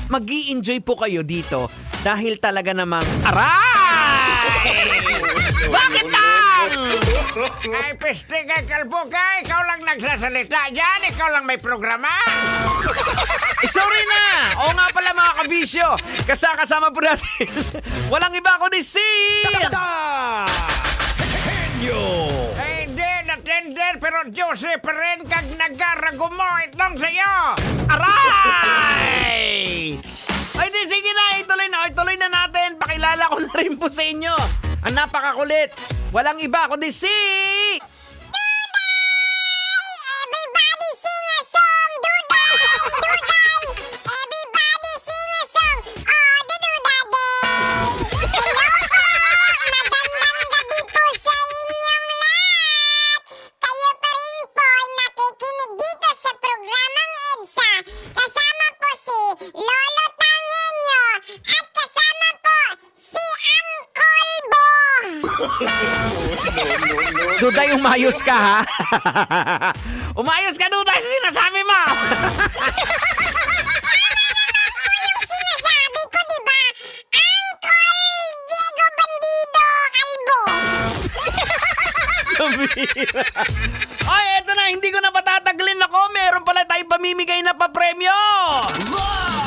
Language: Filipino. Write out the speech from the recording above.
mag-i-enjoy po kayo dito dahil talaga namang aray! Bakit lang? Ay, peste kay Kalbo ka. Ikaw lang nagsasalita dyan. Ikaw lang may programa. Sorry na! Oo nga pala mga kabisyo, kasama po natin. Walang iba kundi si... Ay, hindi. Natender. Pero Joseph pa rin kag nagarago mo. Itong sa'yo. Aray! Ay di, sige na, ituloy na natin. Pakilala ko na rin po sa inyo. Ang napakakulit. Walang iba kundi si... Everybody sing a song, Duday! Duday! Everybody sing a song, oh, the Dudades! Hello po! Magandang gabi po sa inyong lahat! Kayo pa rin po ay nakikinig dito sa programang EDSA. Kasama po si Lolo Tangenyo at kasama po si Uncle Bo! Duday, umayos ka ha? Umayos ka, Duday, sa sinasabi mo! Yung sinasabi ko, di ba? Uncle Diego Bandido Calvo. Ay, eto na, hindi ko na patatagalin ako. Meron pala tayong pamimigay na papremyo. Wow!